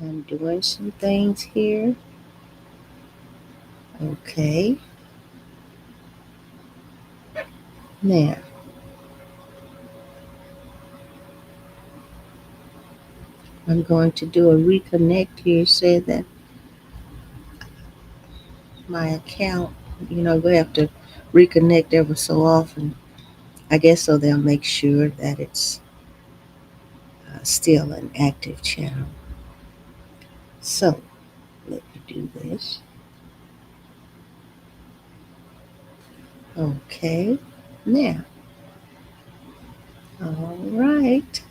I'm doing some things here. Okay. Now, I'm going to do a reconnect here. Say that my account, we have to reconnect every so often. I guess so they'll make sure that it's still an active channel. So, let me do this. Okay. Now, all right.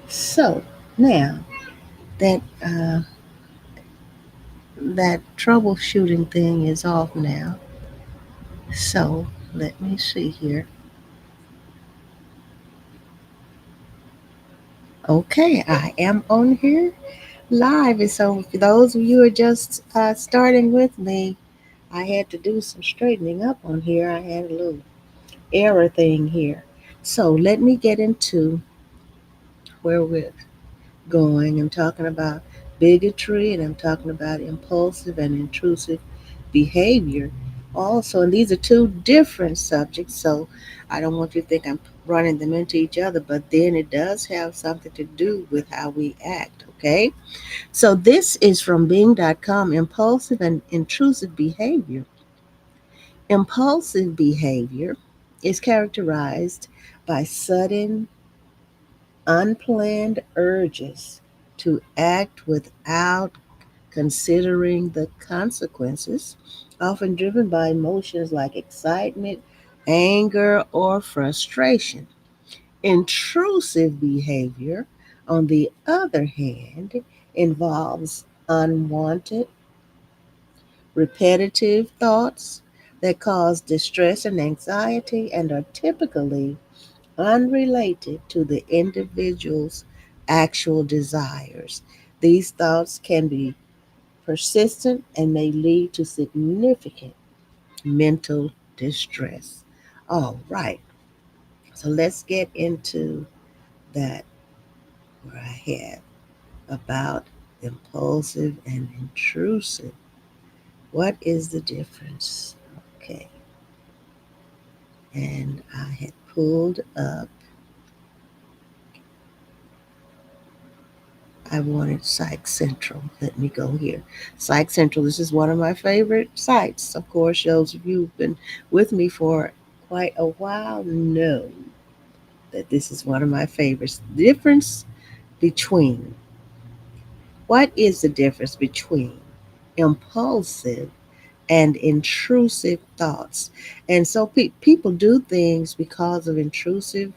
So, now that that troubleshooting thing is off now. So, let me see here. Okay, I am on here live. And so, for those of you who are just starting with me, I had to do some straightening up on here. I had a little error thing here. So, let me get into where we're going. I'm talking about bigotry and I'm talking about impulsive and intrusive behavior also. And these are two different subjects, so I don't want you to think I'm running them into each other, but then it does have something to do with how we act, okay? So this is from Bing.com, impulsive and intrusive behavior. Impulsive behavior is characterized by sudden, unplanned urges to act without considering the consequences, often driven by emotions like excitement, anger, or frustration. Intrusive behavior, on the other hand, involves unwanted, repetitive thoughts that cause distress and anxiety and are typically unrelated to the individual's actual desires. These thoughts can be persistent and may lead to significant mental distress. All right, so let's get into that where I had about impulsive and intrusive. What is the difference? Okay, and I had pulled up, I wanted Psych Central. Let me go here. Psych Central, this is one of my favorite sites. Of course, those of you who've been with me for quite a while know that this is one of my favorites. Difference between, what is the difference between impulsive and intrusive thoughts? And so people do things because of intrusive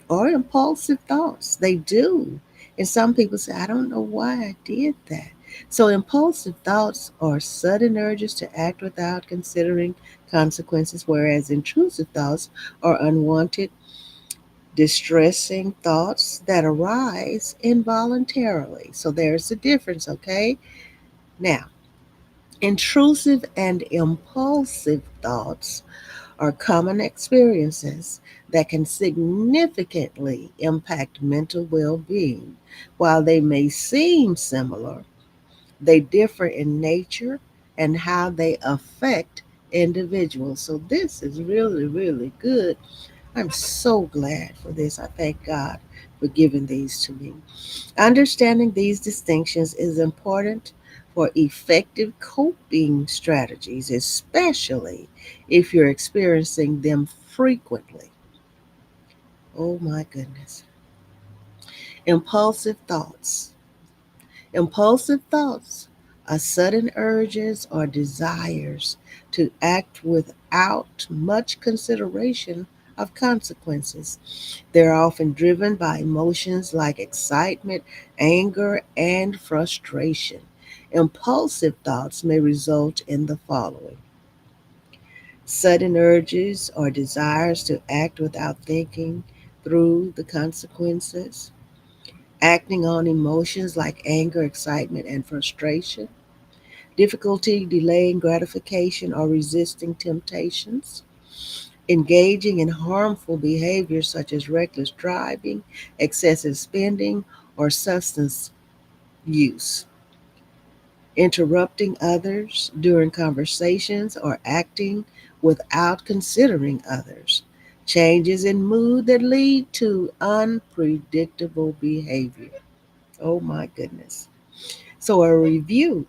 or impulsive thoughts. They do. And some people say, I don't know why I did that. So, impulsive thoughts are sudden urges to act without considering consequences, whereas intrusive thoughts are unwanted, distressing thoughts that arise involuntarily. So, there's a difference, okay? Now, intrusive and impulsive thoughts are common experiences that can significantly impact mental well being. While they may seem similar, they differ in nature and how they affect individuals. So, this is really, really good. I'm so glad for this. I thank God for giving these to me. Understanding these distinctions is important for effective coping strategies, especially if you're experiencing them frequently. Oh my goodness. Impulsive thoughts. Impulsive thoughts are sudden urges or desires to act without much consideration of consequences. They're often driven by emotions like excitement, anger, and frustration. Impulsive thoughts may result in the following: sudden urges or desires to act without thinking through the consequences, acting on emotions like anger, excitement, and frustration, difficulty delaying gratification or resisting temptations, engaging in harmful behaviors such as reckless driving, excessive spending, or substance use, interrupting others during conversations, or acting without considering others, changes in mood that lead to unpredictable behavior. Oh my goodness. So, a review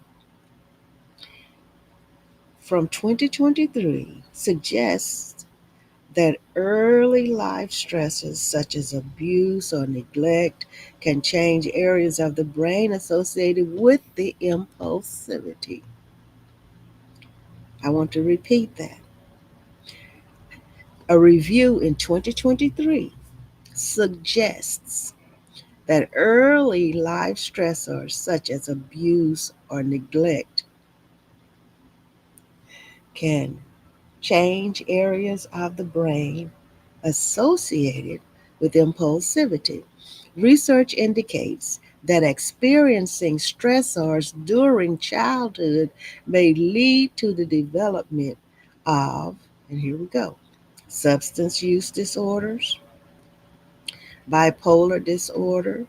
from 2023 suggests that early life stresses such as abuse or neglect can change areas of the brain associated with the impulsivity. I want to repeat that. A review in 2023 suggests that early life stressors such as abuse or neglect can change areas of the brain associated with impulsivity. Research indicates that experiencing stressors during childhood may lead to the development of, and here we go, substance use disorders, bipolar disorder,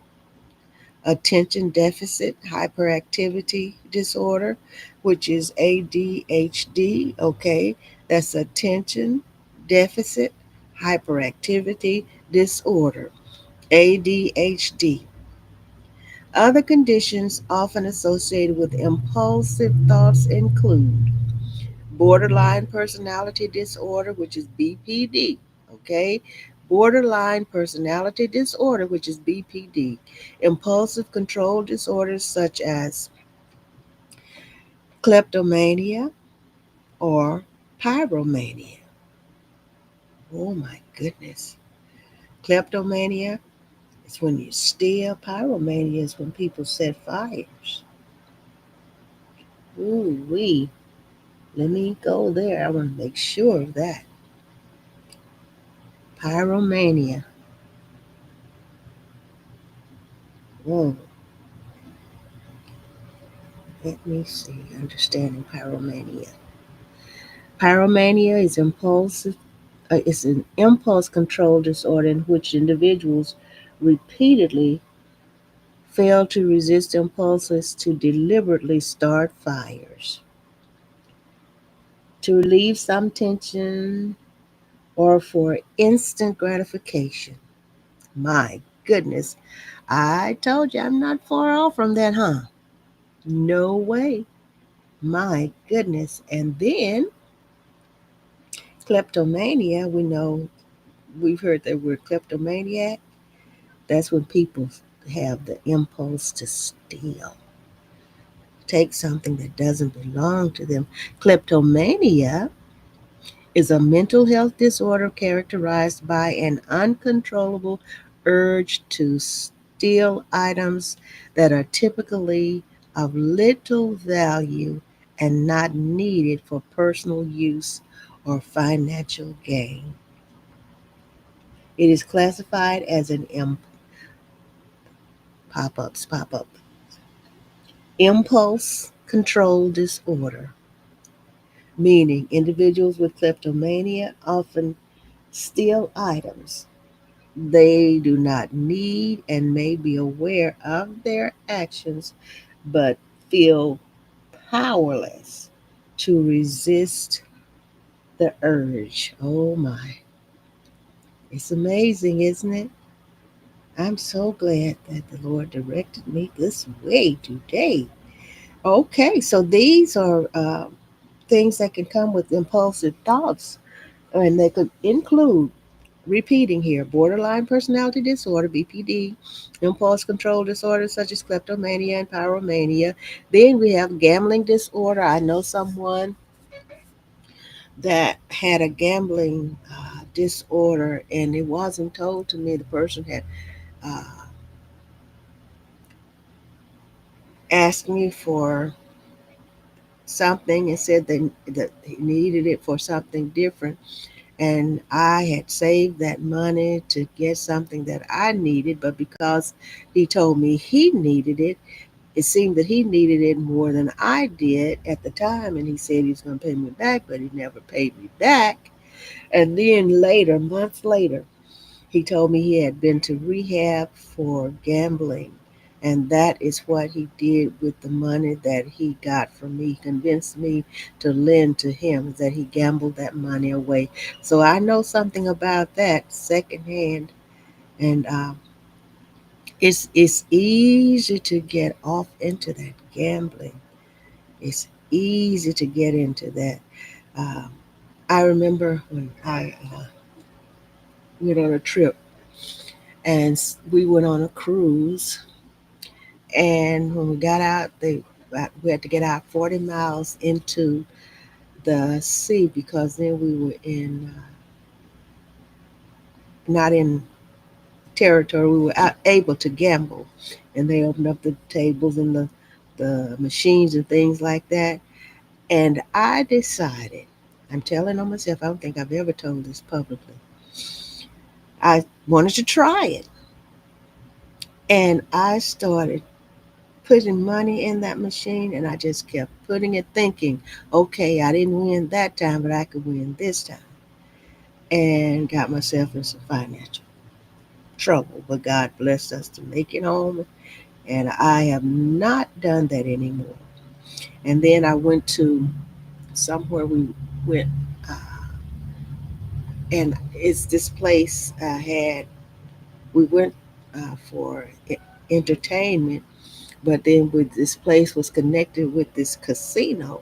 attention deficit hyperactivity disorder, which is ADHD, okay? That's attention deficit hyperactivity disorder, ADHD. Other conditions often associated with impulsive thoughts include borderline personality disorder, which is BPD, okay? Borderline personality disorder, which is BPD, impulsive control disorders such as kleptomania or pyromania. Oh my goodness. Kleptomania is when you steal, pyromania is when people set fires. Ooh, wee. Let me go there. I want to make sure of that. Pyromania. Whoa. Let me see. Understanding pyromania. Pyromania is impulsive. It's an impulse control disorder in which individuals repeatedly fail to resist impulses to deliberately start fires, to relieve some tension, or for instant gratification. My goodness, I told you I'm not far off from that, huh? No way. My goodness. And then kleptomania, we know we've heard that word kleptomaniac. That's when people have the impulse to steal, take something that doesn't belong to them. Kleptomania is a mental health disorder characterized by an uncontrollable urge to steal items that are typically of little value and not needed for personal use or financial gain. It is classified as an pop up impulse control disorder, meaning individuals with kleptomania often steal items they do not need and may be aware of their actions but feel powerless to resist the urge. Oh my. It's amazing, isn't it? I'm so glad that the Lord directed me this way today. Okay, so these are things that can come with impulsive thoughts, and they could include repeating here borderline personality disorder, BPD, impulse control disorders such as kleptomania and pyromania. Then we have gambling disorder. I know someone that had a gambling disorder, and it wasn't told to me. The person had uh, asked me for something and said that he needed it for something different. And I had saved that money to get something that I needed, but because he told me he needed it, it seemed that he needed it more than I did at the time. And he said he was going to pay me back, but he never paid me back. And then later, months later, he told me he had been to rehab for gambling. And that is what he did with the money that he got from me. He convinced me to lend to him, that he gambled that money away. So I know something about that secondhand. And it's easy to get off into that gambling. It's easy to get into that. Um, I remember when I went on a trip, and we went on a cruise. And when we got out, we had to get out 40 miles into the sea, because then we were in not in territory. We were able to gamble, and they opened up the tables and the machines and things like that. And I decided, I'm telling on myself, I don't think I've ever told this publicly. I wanted to try it, and I started putting money in that machine, and I just kept putting it, thinking, okay, I didn't win that time, but I could win this time, and got myself in some financial trouble. But God blessed us to make it home, and I have not done that anymore. And then I went to somewhere we went, uh, and it's this place I had. We went for entertainment, but then with this place was connected with this casino,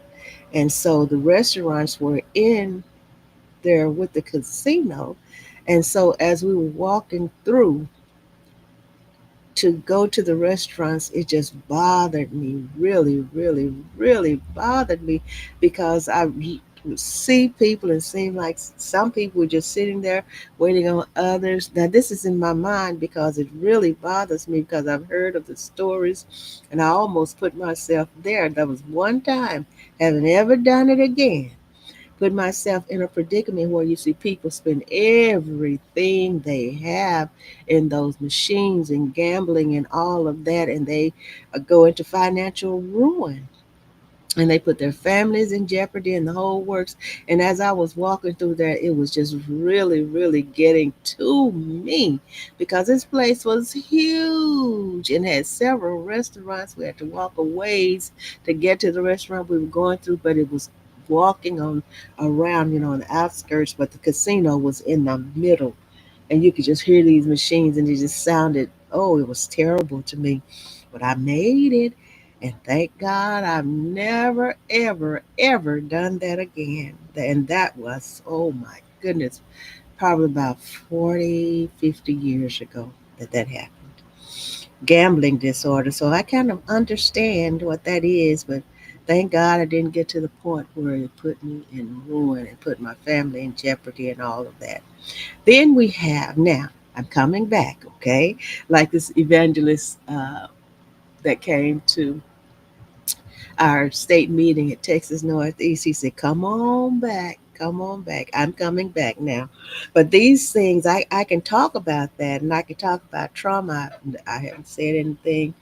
and so the restaurants were in there with the casino. And so as we were walking through to go to the restaurants, it just bothered me, really, really, really bothered me, because I would see people and seem like some people were just sitting there waiting on others. Now, this is in my mind because it really bothers me, because I've heard of the stories, and I almost put myself there. That was one time, haven't ever done it again. Put myself in a predicament where you see people spend everything they have in those machines and gambling and all of that, and they go into financial ruin, and they put their families in jeopardy and the whole works. And as I was walking through there, it was just really, really getting to me, because this place was huge and had several restaurants. We had to walk a ways to get to the restaurant we were going through, but it was walking on around, on the outskirts, but the casino was in the middle, and you could just hear these machines, and it just sounded, oh, it was terrible to me. But I made it, and thank God I've never, ever, ever done that again. And that was, oh my goodness, probably about 40, 50 years ago that happened. Gambling disorder. So I kind of understand what that is, but thank God I didn't get to the point where it put me in ruin and put my family in jeopardy and all of that. Then we have, now I'm coming back, okay? Like this evangelist that came to our state meeting at Texas Northeast. He said, come on back. Come on back. I'm coming back now. But these things, I can talk about that, and I can talk about trauma. I haven't said anything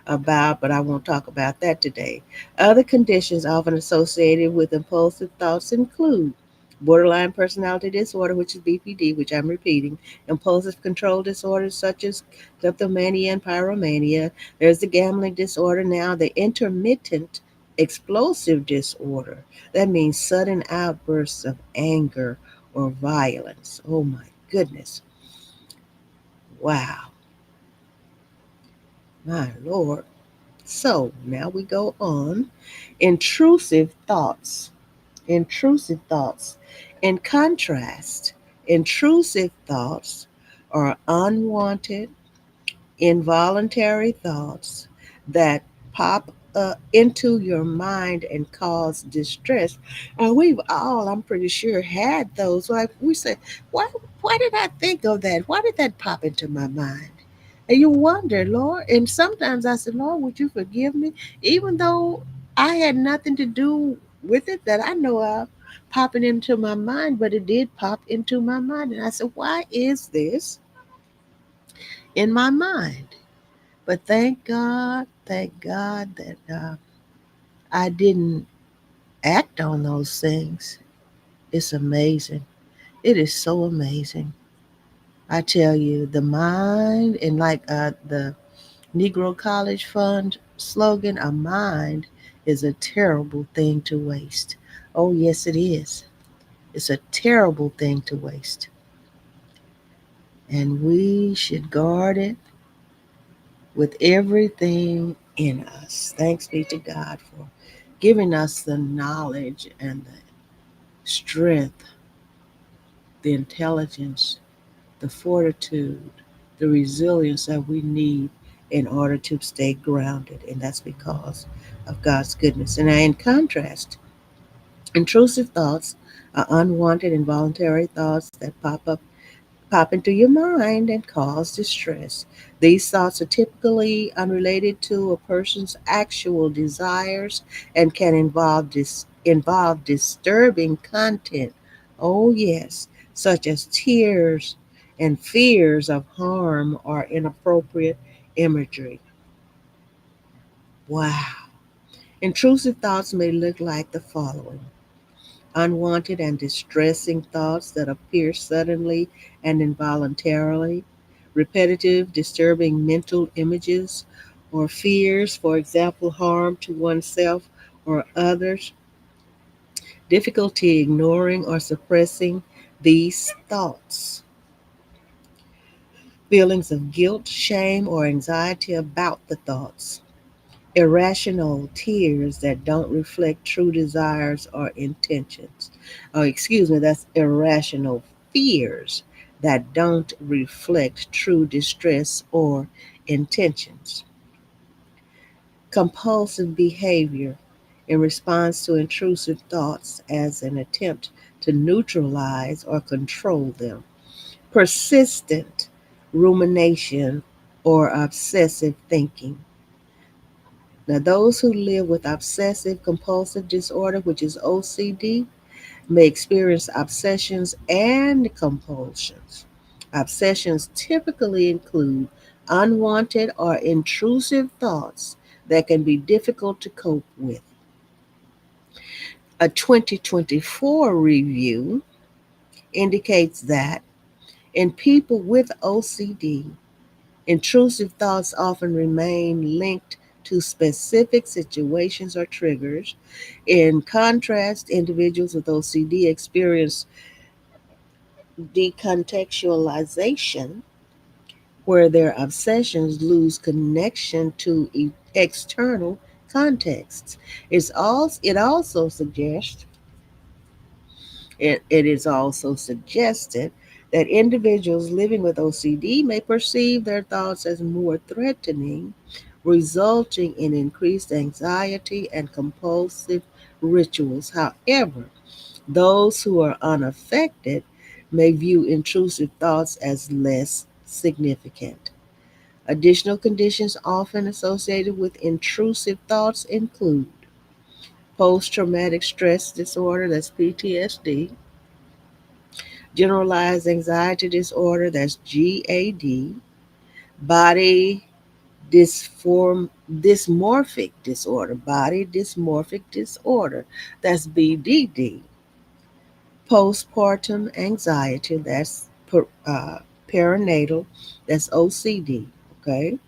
about, but I won't talk about that today. Other conditions often associated with impulsive thoughts include borderline personality disorder, which is BPD, which I'm repeating, impulsive control disorders such as kleptomania and pyromania. There's the gambling disorder now, the intermittent explosive disorder. That means sudden outbursts of anger or violence. Oh my goodness. Wow. My Lord. So now we go on. Intrusive thoughts. Intrusive thoughts. In contrast, intrusive thoughts are unwanted, involuntary thoughts that pop into your mind and cause distress. And we've all, I'm pretty sure, had those. Like we say, why, why did I think of that? Why did that pop into my mind? And you wonder, Lord. And sometimes I said, Lord, would you forgive me? Even though I had nothing to do with it that I know of popping into my mind, but it did pop into my mind. And I said, why is this in my mind? But thank God that I didn't act on those things. It's amazing. It is so amazing. I tell you, the mind, and like the Negro College Fund slogan, a mind is a terrible thing to waste. Oh, yes, it is. It's a terrible thing to waste. And we should guard it with everything in us. Thanks be to God for giving us the knowledge and the strength, the intelligence, the fortitude, the resilience that we need in order to stay grounded. And that's because of God's goodness. And in contrast, intrusive thoughts are unwanted, involuntary thoughts that pop into your mind and cause distress. These thoughts are typically unrelated to a person's actual desires and can involve disturbing content. Oh, yes, such as tears and fears of harm or inappropriate imagery. Wow. Intrusive thoughts may look like the following: unwanted and distressing thoughts that appear suddenly and involuntarily, repetitive, disturbing mental images or fears, for example, harm to oneself or others, difficulty ignoring or suppressing these thoughts, feelings of guilt, shame, or anxiety about the thoughts, irrational tears that don't reflect true desires or intentions. Oh, excuse me, that's irrational fears that don't reflect true distress or intentions. Compulsive behavior in response to intrusive thoughts as an attempt to neutralize or control them. Persistent rumination or obsessive thinking. Now, those who live with obsessive compulsive disorder, which is OCD, may experience obsessions and compulsions. Obsessions typically include unwanted or intrusive thoughts that can be difficult to cope with. A 2024 review indicates that in people with OCD, intrusive thoughts often remain linked to specific situations or triggers. In contrast, individuals with OCD experience decontextualization, where their obsessions lose connection to external contexts. It also suggests it is also suggested that individuals living with OCD may perceive their thoughts as more threatening, resulting in increased anxiety and compulsive rituals. However, those who are unaffected may view intrusive thoughts as less significant. Additional conditions often associated with intrusive thoughts include post traumatic stress disorder, that's PTSD, generalized anxiety disorder, that's GAD, body body dysmorphic disorder, that's BDD, postpartum anxiety, that's perinatal, that's OCD, okay?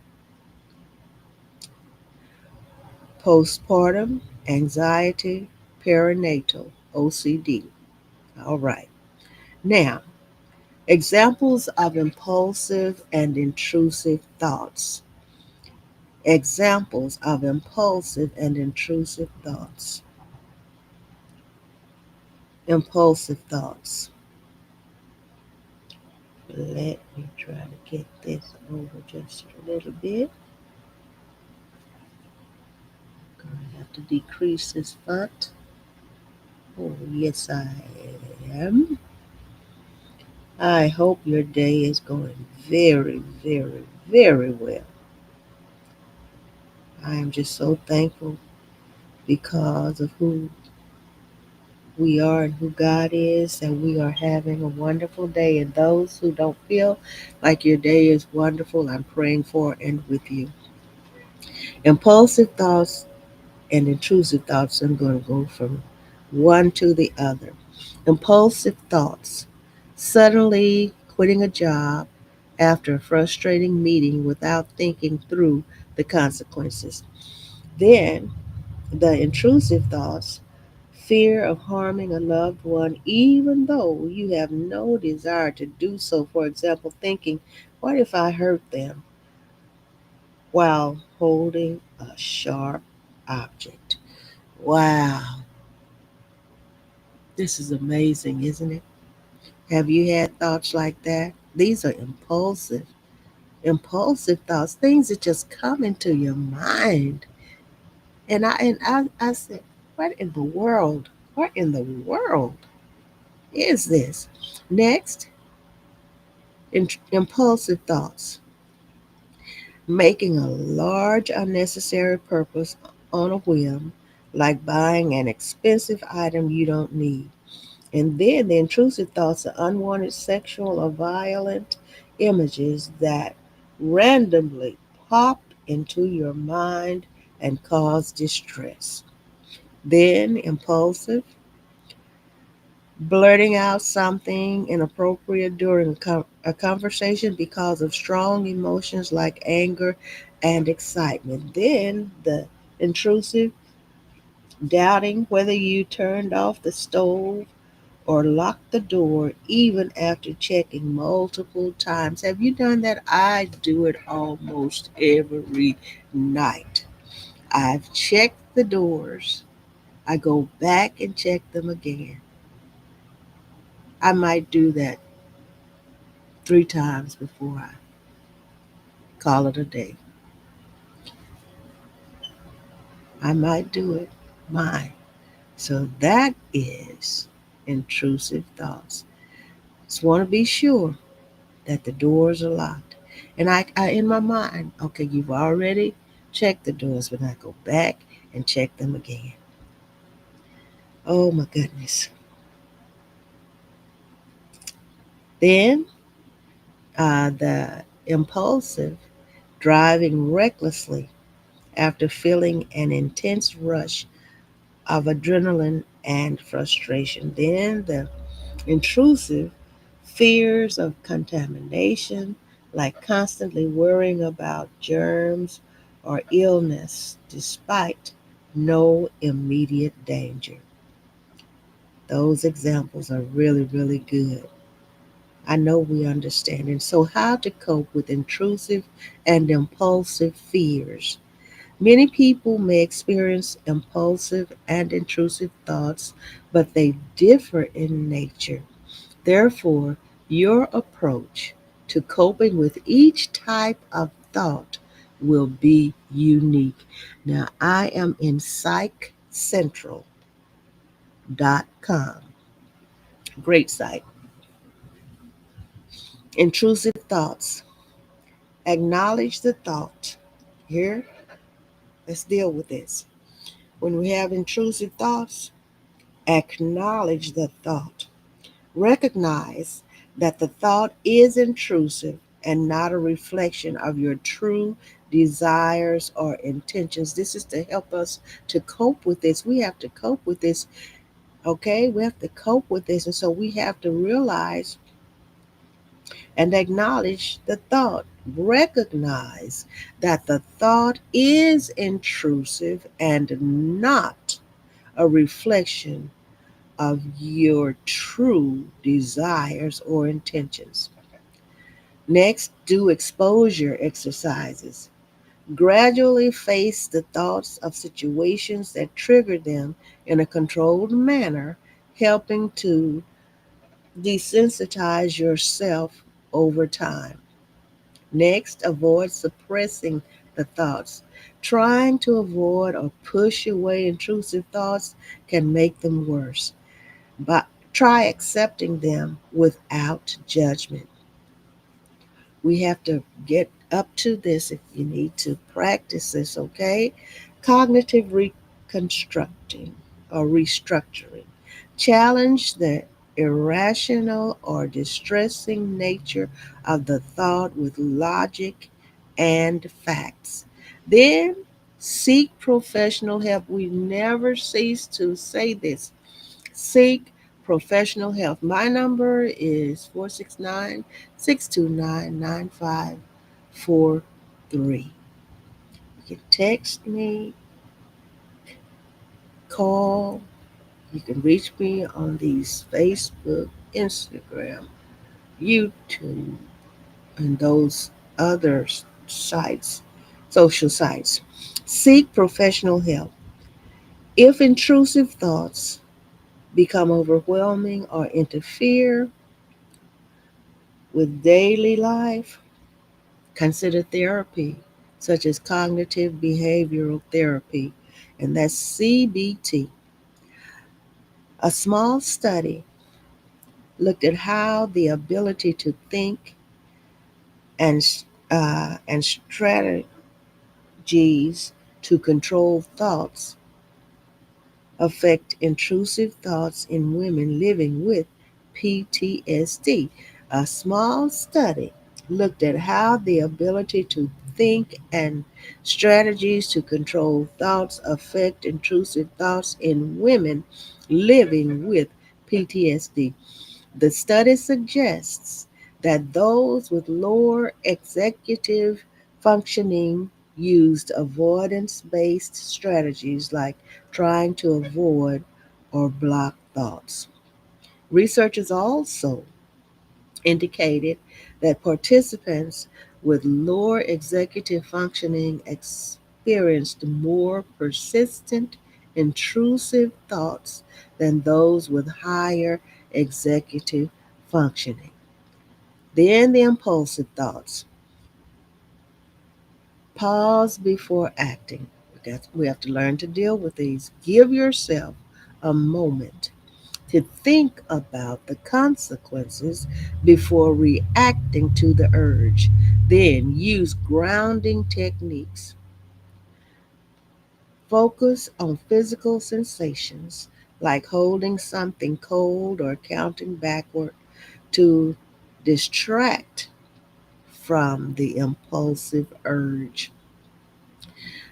Postpartum anxiety, perinatal, OCD. All right. Now, examples of impulsive and intrusive thoughts. Examples of impulsive and intrusive thoughts. Impulsive thoughts. Let me try to get this over just a little bit. I'm going to have to decrease this font. Oh, yes, I am. I hope your day is going very, very, very well. I am just so thankful because of who we are and who God is, and we are having a wonderful day. And those who don't feel like your day is wonderful, I'm praying for and with you. Impulsive thoughts and intrusive thoughts, I'm going to go from one to the other. Impulsive thoughts Suddenly quitting a job after a frustrating meeting without thinking through the consequences. Then the intrusive thoughts, fear of harming a loved one, even though you have no desire to do so. For example, thinking, what if I hurt them while holding a sharp object? Wow, this is amazing, isn't it? Have you had thoughts like that? These are impulsive thoughts, things that just come into your mind. And I said, what in the world? What in the world is this? Next, impulsive thoughts, making a large unnecessary purpose on a whim, like buying an expensive item you don't need. And then the intrusive thoughts are unwanted sexual or violent images that randomly pop into your mind and cause distress. Then impulsive, blurting out something inappropriate during a conversation because of strong emotions like anger and excitement. Then the intrusive, doubting whether you turned off the stove or lock the door even after checking multiple times. Have you done that? I do it almost every night. I've checked the doors. I go back and check them again. I might do that 3 times before I call it a day. I might do it. My. So that is intrusive thoughts. Just want to be sure that the doors are locked. And I in my mind, okay, you've already checked the doors, but I go back and check them again. Oh my goodness. Then the impulsive, driving recklessly after feeling an intense rush of adrenaline and frustration. Then the intrusive, fears of contamination, like constantly worrying about germs or illness despite no immediate danger. Those examples are really, really good. I know we understand. And so, how to cope with intrusive and impulsive fears? Many people may experience impulsive and intrusive thoughts, but they differ in nature. Therefore, your approach to coping with each type of thought will be unique. Now, I am in psychcentral.com. Great site. Intrusive thoughts. Acknowledge the thought. Here, let's deal with this. When we have intrusive thoughts, acknowledge the thought. Recognize that the thought is intrusive and not a reflection of your true desires or intentions. This is to help us to cope with this. We have to cope with this, okay? We have to cope with this. And so we have to realize and acknowledge the thought. Recognize that the thought is intrusive and not a reflection of your true desires or intentions. Next, do exposure exercises. Gradually face the thoughts of situations that trigger them in a controlled manner, helping to desensitize yourself over time. Next, avoid suppressing the thoughts. Trying to avoid or push away intrusive thoughts can make them worse. But try accepting them without judgment. We have to get up to this if you need to practice this, okay? Cognitive reconstructing or restructuring. Challenge the irrational or distressing nature of the thought with logic and facts. Then seek professional help. We never cease to say this. Seek professional health. My number is 469-629-9543. You can text me, call. You can reach me on these Facebook, Instagram, YouTube, and those other sites, social sites. Seek professional help. If intrusive thoughts become overwhelming or interfere with daily life, consider therapy, such as cognitive behavioral therapy, and that's CBT. A small study looked at how the ability to think and strategies to control thoughts affect intrusive thoughts in women living with PTSD. A small study looked at how the ability to think and strategies to control thoughts affect intrusive thoughts in women living with PTSD. The study suggests that those with lower executive functioning used avoidance based strategies like trying to avoid or block thoughts. Researchers also indicated that participants with lower executive functioning experienced more persistent, intrusive thoughts than those with higher executive functioning. Then the impulsive thoughts. Pause before acting. We have to learn to deal with these. Give yourself a moment to think about the consequences before reacting to the urge. Then use grounding techniques. Focus on physical sensations like holding something cold or counting backward to distract from the impulsive urge.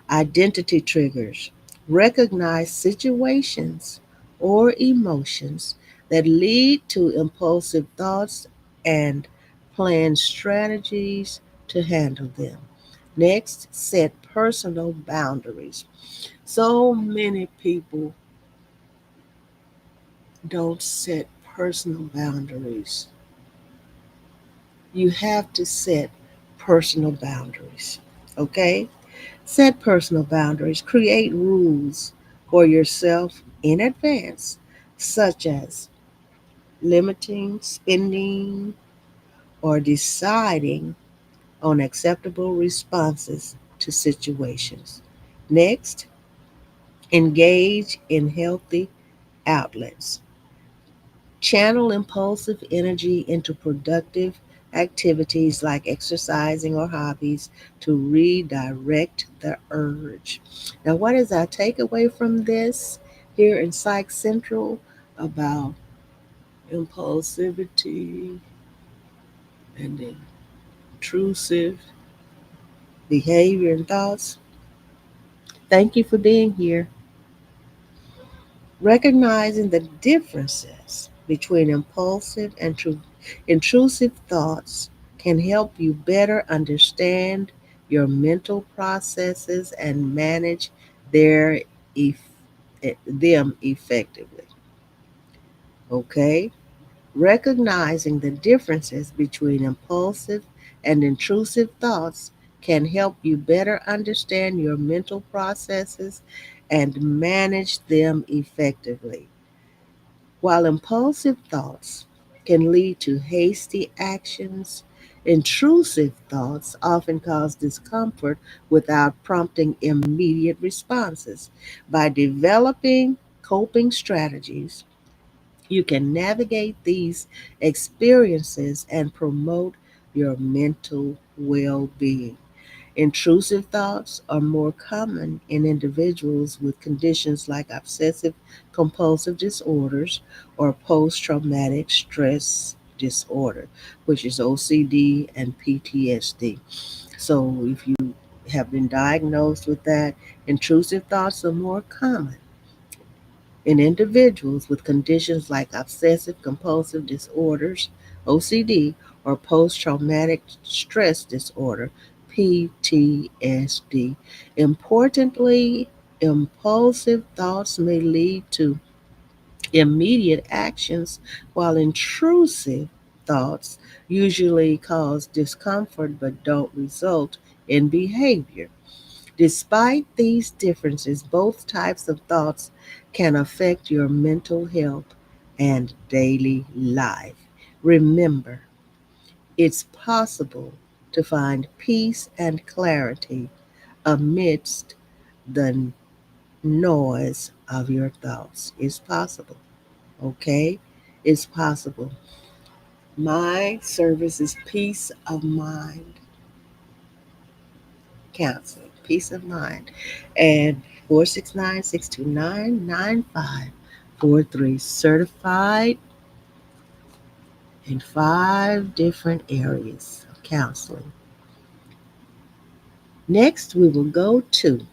Identity triggers. Recognize situations or emotions that lead to impulsive thoughts and plan strategies to handle them. Next, set personal boundaries. So many people don't set personal boundaries. You have to set personal boundaries. Okay? Set personal boundaries. Create rules for yourself in advance, such as limiting spending or deciding on acceptable responses to situations. Next, engage in healthy outlets. Channel impulsive energy into productive activities like exercising or hobbies to redirect the urge. Now, what is our takeaway from this here in Psych Central about impulsivity and intrusive behavior and thoughts? Thank you for being here. Recognizing the differences between impulsive and intrusive thoughts can help you better understand your mental processes and manage their them effectively. Okay? Recognizing the differences between impulsive and intrusive thoughts can help you better understand your mental processes and manage them effectively. While impulsive thoughts can lead to hasty actions, intrusive thoughts often cause discomfort without prompting immediate responses. By developing coping strategies, you can navigate these experiences and promote your mental well being. Intrusive thoughts are more common in individuals with conditions like obsessive compulsive disorders or post traumatic stress disorder, which is OCD and PTSD. So, if you have been diagnosed with that, intrusive thoughts are more common. In individuals with conditions like obsessive compulsive disorders, OCD, or post traumatic stress disorder, PTSD. Importantly, impulsive thoughts may lead to immediate actions, while intrusive thoughts usually cause discomfort but don't result in behavior. Despite these differences, both types of thoughts can affect your mental health and daily life. Remember, it's possible to find peace and clarity amidst the noise of your thoughts. It's possible, okay? It's possible. My service is peace of mind counseling, peace of mind. And 469-629-9543, certified in 5 different areas of counseling. Next, we will go to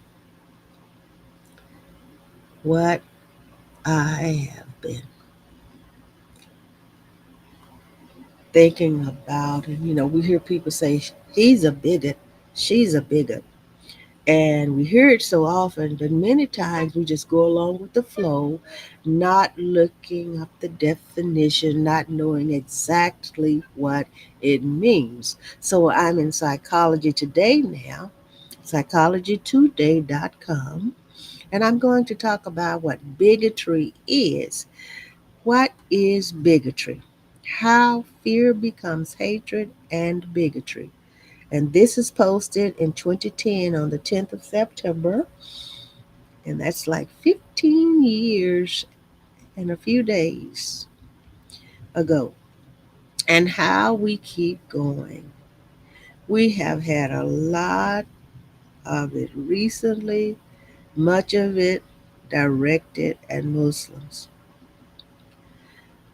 what I have been thinking about. And, we hear people say, he's a bigot, she's a bigot. And we hear it so often, but many times we just go along with the flow, not looking up the definition, not knowing exactly what it means. So I'm in Psychology Today now, psychologytoday.com, and I'm going to talk about what bigotry is. What is bigotry? How fear becomes hatred and bigotry. And this is posted in 2010 on the 10th of September. And that's like 15 years and a few days ago. And how we keep going. We have had a lot of it recently, much of it directed at Muslims.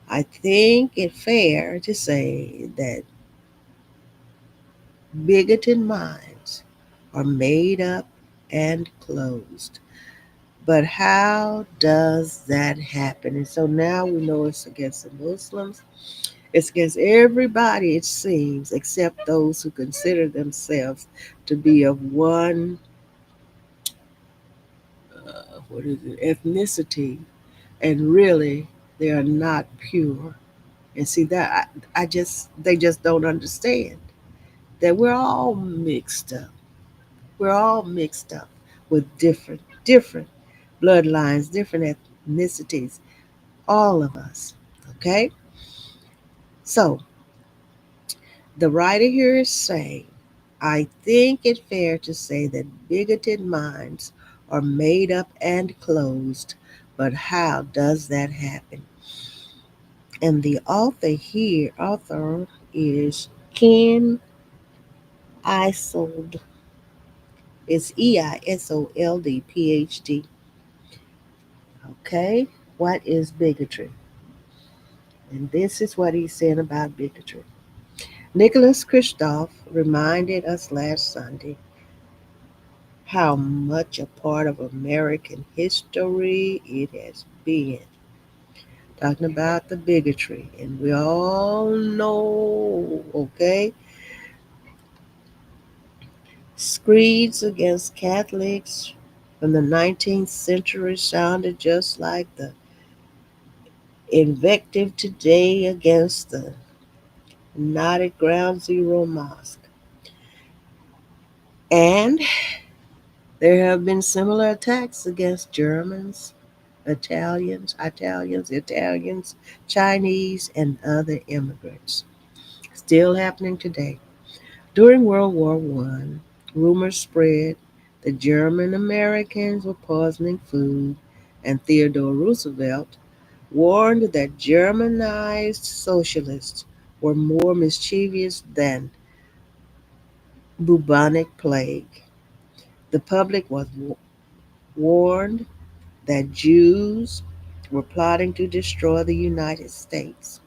I think it fair to say that bigoted minds are made up and closed. But how does that happen? And so now we know it's against the Muslims. It's against everybody, it seems, except those who consider themselves to be of one, what is it, ethnicity, and really they are not pure. And see that they just don't understand that we're all mixed up. We're all mixed up with different bloodlines, different ethnicities, all of us. Okay? So the writer here is saying, I think it fair to say that bigoted minds are made up and closed, but how does that happen? And the author is Ken Isold. It's Eisold, PhD. Okay? What is bigotry? And this is what he said about bigotry. Nicholas Kristof reminded us last Sunday how much a part of American history it has been. Talking about the bigotry, and we all know, okay, screeds against Catholics from the 19th century sounded just like the invective today against the United Ground Zero Mosque. And there have been similar attacks against Germans, Italians, Chinese, and other immigrants. Still happening today. During World War I, rumors spread that German Americans were poisoning food, and Theodore Roosevelt warned that Germanized socialists were more mischievous than bubonic plague. The public was warned that Jews were plotting to destroy the United States.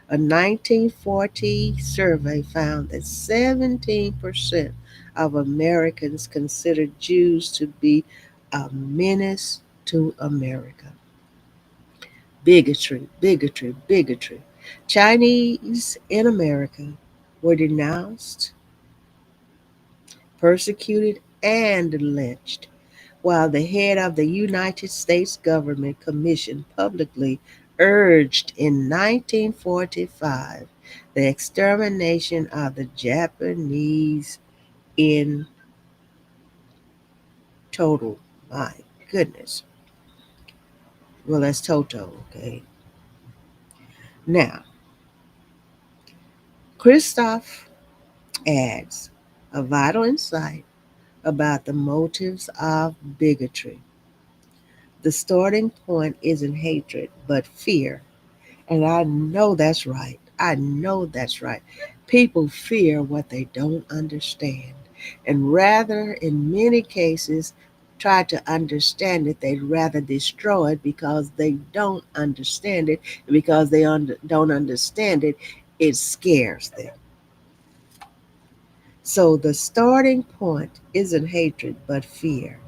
A 1940 survey found that 17% of Americans considered Jews to be a menace to America. Bigotry, bigotry, bigotry. Chinese in America were denounced, persecuted, and lynched, while the head of the United States government commission publicly urged in 1945 the extermination of the Japanese in total. My goodness. Well, that's Toto, okay? Now, Christoph adds a vital insight about the motives of bigotry. The starting point isn't hatred, but fear. And I know that's right. I know that's right. People fear what they don't understand. And rather, in many cases, try to understand it, they'd rather destroy it because they don't understand it. And because they don't understand it, it scares them. So the starting point isn't hatred, but fear.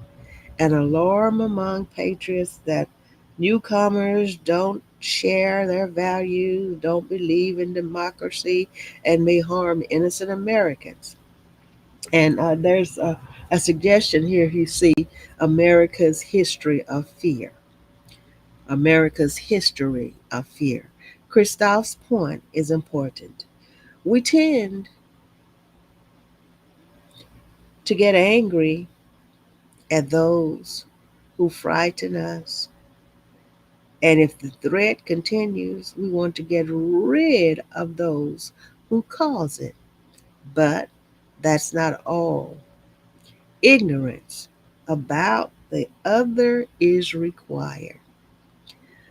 An alarm among patriots that newcomers don't share their values, don't believe in democracy, and may harm innocent Americans. And there's a suggestion here if you see America's history of fear. America's history of fear. Christoph's point is important. We tend to get angry at those who frighten us. And if the threat continues, we want to get rid of those who cause it. But that's not all. Ignorance about the other is required.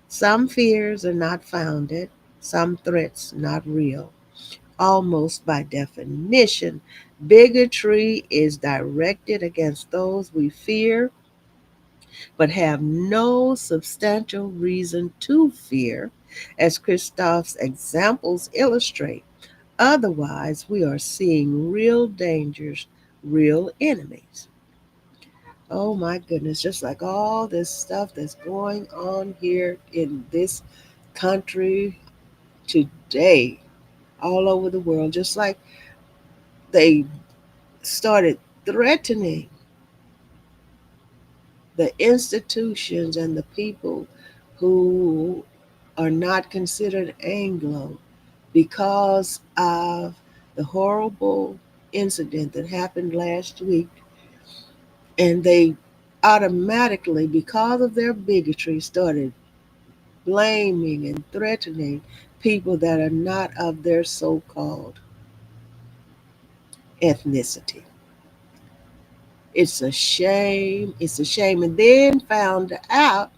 Some fears are not founded, some threats not real. Almost by definition, bigotry is directed against those we fear but have no substantial reason to fear, as Christoph's examples illustrate. Otherwise, we are seeing real dangers, real enemies. Oh my goodness, just like all this stuff that's going on here in this country today, all over the world, just like they started threatening the institutions and the people who are not considered Anglo because of the horrible incident that happened last week. And they automatically, because of their bigotry, started blaming and threatening people that are not of their so called ethnicity. It's a shame. It's a shame. And then found out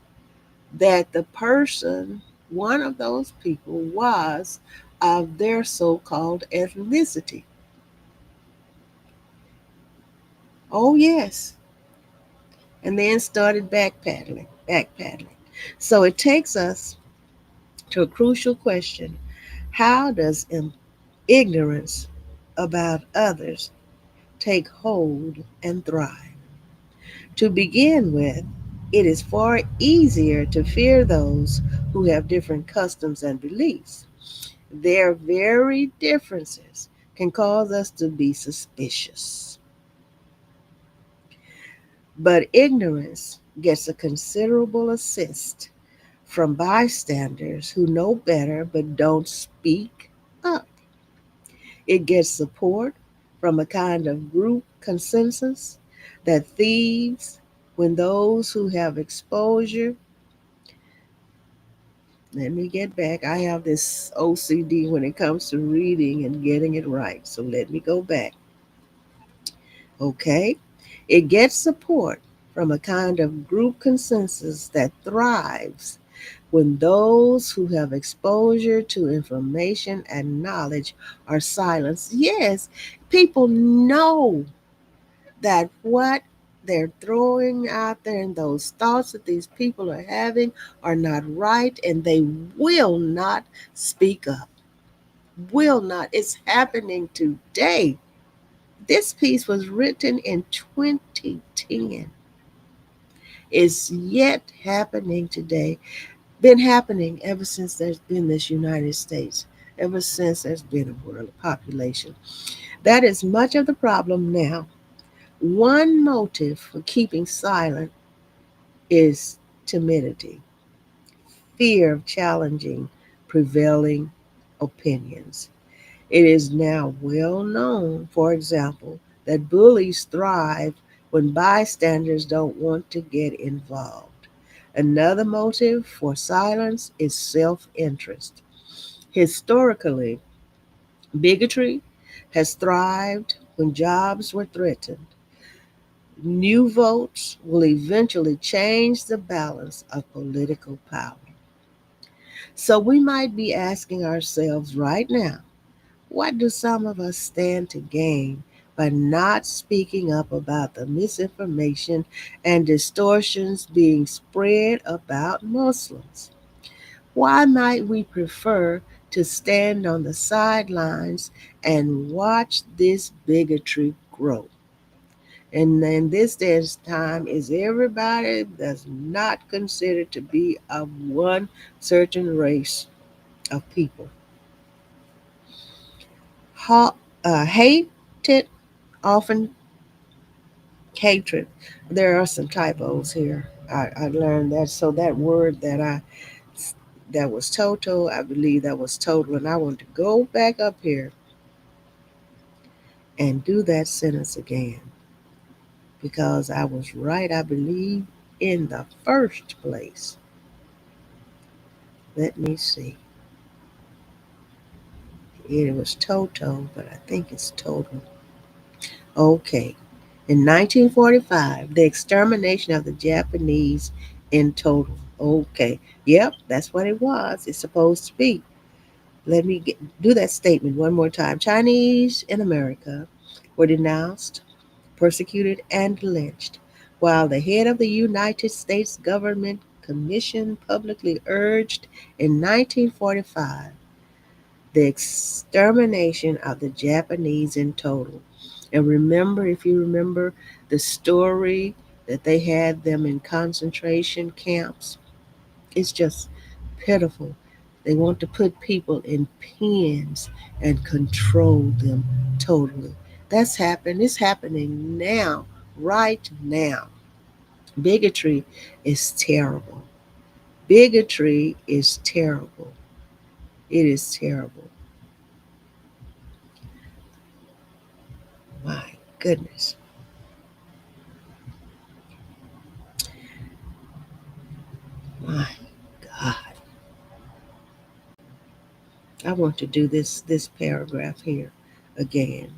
that the person, one of those people, was of their so called ethnicity. Oh, yes. And then started backpedaling, backpedaling. So it takes us to a crucial question. How does ignorance about others take hold and thrive? To begin with, it is far easier to fear those who have different customs and beliefs. Their very differences can cause us to be suspicious. But ignorance gets a considerable assist from bystanders who know better but don't speak up. It gets support from a kind of group consensus that thieves, when those who have exposure, let me get back. I have this OCD when it comes to reading and getting it right. So let me go back. Okay? It gets support from a kind of group consensus that thrives when those who have exposure to information and knowledge are silenced. Yes, people know that what they're throwing out there and those thoughts that these people are having are not right, and they will not speak up. Will not. It's happening today. This piece was written in 2010. It's yet happening today. been happening ever since there's been this United States, ever since there's been a world population. That is much of the problem now. One motive for keeping silent is timidity, fear of challenging prevailing opinions. It is now well known, for example, that bullies thrive when bystanders don't want to get involved. Another motive for silence is self interest. Historically, bigotry has thrived when jobs were threatened. New votes will eventually change the balance of political power. So we might be asking ourselves right now, what do some of us stand to gain by not speaking up about the misinformation and distortions being spread about Muslims? Why might we prefer to stand on the sidelines and watch this bigotry grow? And in this day's time is everybody that's not considered to be of one certain race of people. Hated, often hatred. There are some typos here. I learned that. So that word that was total, I believe that was total. And I want to go back up here and do that sentence again because I was right, I believe, in the first place. Let me see. It was total, but I think it's total. Okay. In 1945, the extermination of the Japanese in total. Okay. Yep, that's what it was. It's supposed to be. Do that statement one more time. Chinese in America were denounced, persecuted, and lynched, while the head of the United States government commission publicly urged in 1945 the extermination of the Japanese in total. And remember, if you remember the story that they had them in concentration camps, it's just pitiful. They want to put people in pens and control them totally. That's happened. It's happening now, right now. Bigotry is terrible. Bigotry is terrible. It is terrible. My goodness. My God. I want to do this paragraph here again.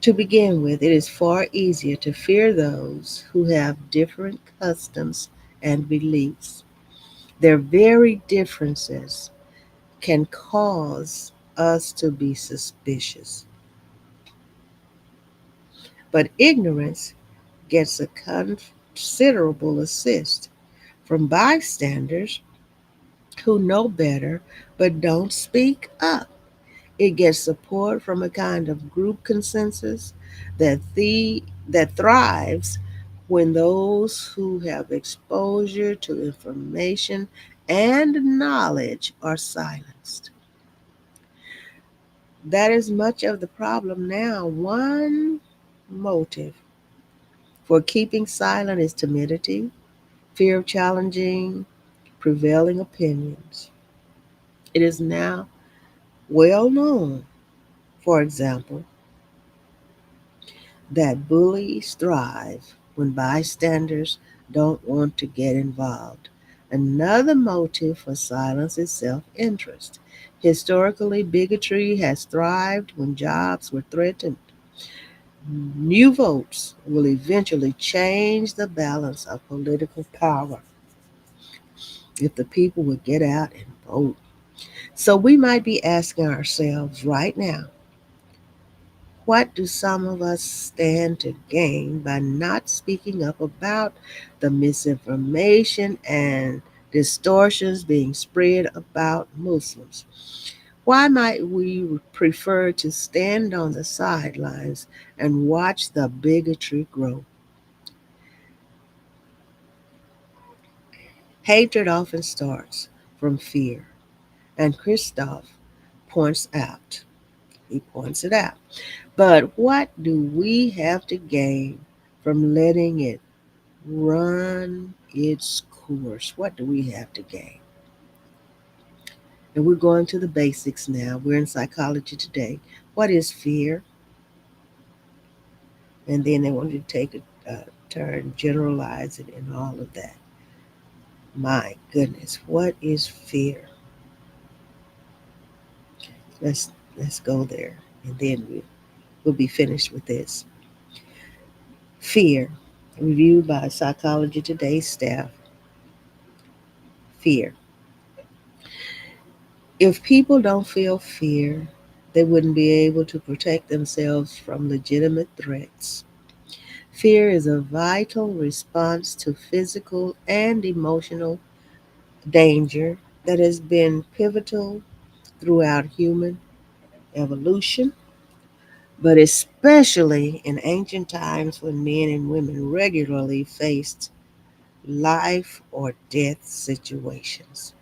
To begin with, it is far easier to fear those who have different customs and beliefs. Their very differences can cause us to be suspicious. But ignorance gets a considerable assist from bystanders who know better but don't speak up. It gets support from a kind of group consensus that thrives when those who have exposure to information and knowledge are silenced. That is much of the problem now. One motive for keeping silent is timidity, fear of challenging prevailing opinions. It is now well known, for example, that bullies thrive when bystanders don't want to get involved. Another motive for silence is self interest. Historically, bigotry has thrived when jobs were threatened. New votes will eventually change the balance of political power if the people would get out and vote. So we might be asking ourselves right now, what do some of us stand to gain by not speaking up about the misinformation and distortions being spread about Muslims? Why might we prefer to stand on the sidelines and watch the bigotry grow? Hatred often starts from fear, and Christoph points out, he points it out. But what do we have to gain from letting it run its course? What do we have to gain? And we're going to the basics now. We're in psychology today. What is fear? And then they want you to take a turn, generalize it, and all of that. My goodness, what is fear? Let's go there, and then we'll be finished with this. Fear, reviewed by Psychology Today staff. Fear. If people don't feel fear, they wouldn't be able to protect themselves from legitimate threats. Fear is a vital response to physical and emotional danger that has been pivotal throughout human evolution, but especially in ancient times when men and women regularly faced life or death situations.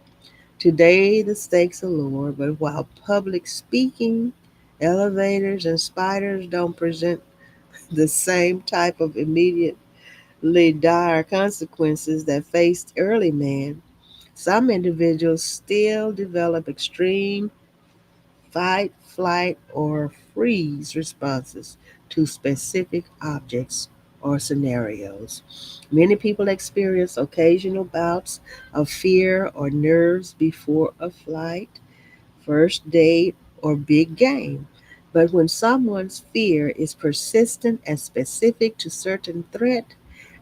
Today, the stakes are lower, but while public speaking, elevators, and spiders don't present the same type of immediately dire consequences that faced early man, some individuals still develop extreme fight, flight, or freeze responses to specific objects or scenarios. Many people experience occasional bouts of fear or nerves before a flight, first date, or big game. But when someone's fear is persistent and specific to certain threat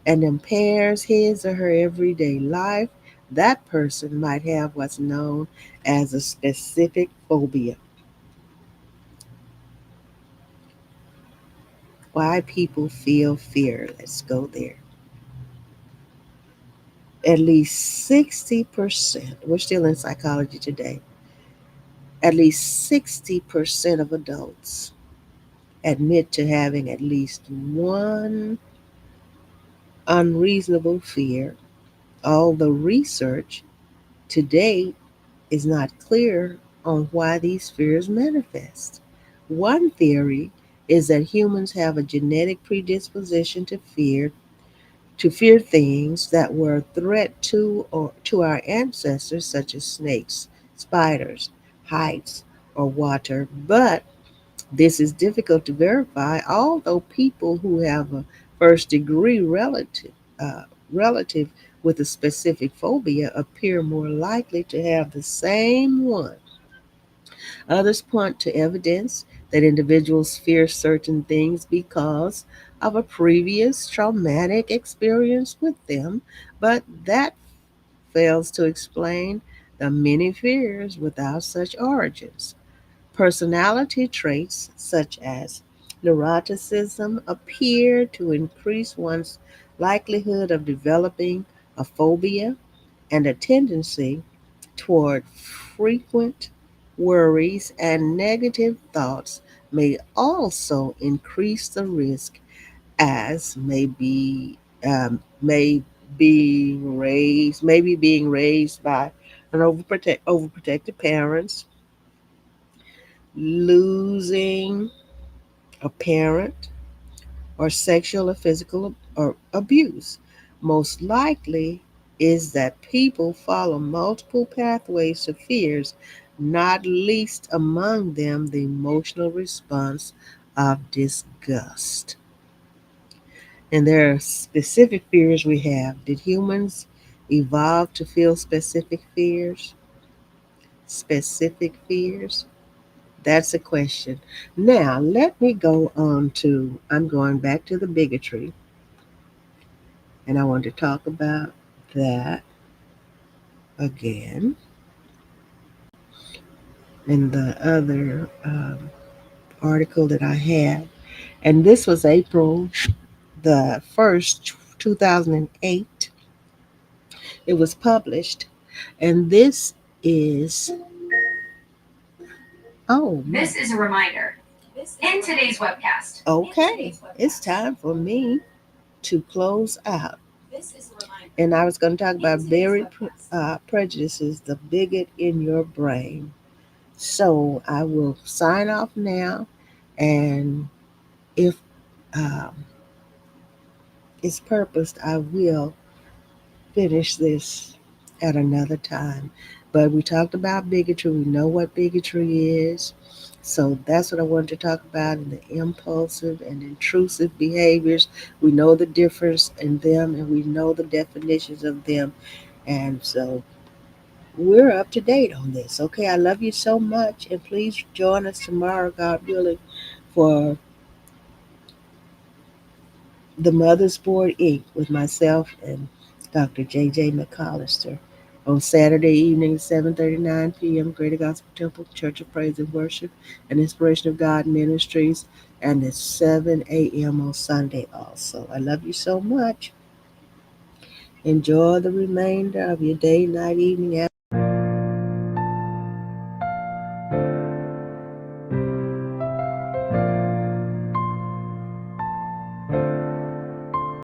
and impairs his or her everyday life, that person might have what's known as a specific phobia. Why people feel fear. Let's go there. At least 60%, we're still in psychology today, at least 60% of adults admit to having at least one unreasonable fear, although research to date is not clear on why these fears manifest. One theory is that humans have a genetic predisposition to fear things that were a threat to our ancestors, such as snakes, spiders, heights, or water. But this is difficult to verify, although people who have a first degree relative with a specific phobia appear more likely to have the same one. Others point to evidence that individuals fear certain things because of a previous traumatic experience with them, but that fails to explain the many fears without such origins. Personality traits such as neuroticism appear to increase one's likelihood of developing a phobia, and a tendency toward frequent worries and negative thoughts may also increase the risk, as maybe being raised by an overprotective parents, losing a parent, or sexual or physical or abuse. Most likely is that people follow multiple pathways to fears, not least among them the emotional response of disgust. And there are specific fears we have. Did humans evolve to feel specific fears? Specific fears? That's a question. Now, let me go on to, I'm going back to the bigotry, and I want to talk about that again. And the other article that I had, and this was April the 1st, 2008. It was published, and this is, oh, This is a reminder. In today's webcast. okay, it's time for me to close out. And I was going to talk about prejudices, the bigot in your brain. So I will sign off now, and if um, it's purposed, I will finish this at another time. But we talked about bigotry. We know what bigotry is. So that's what I wanted to talk about in the impulsive and intrusive behaviors. We know the difference in them and we know the definitions of them. And so we're up to date on this. Okay, I love you so much. And please join us tomorrow, God willing, for the Mother's Board Inc. with myself and Dr. J.J. McCollister on Saturday evening at 7:39 p.m. Greater Gospel Temple Church of Praise and Worship and Inspiration of God Ministries, and at 7 a.m. on Sunday also. I love you so much. Enjoy the remainder of your day, night, evening,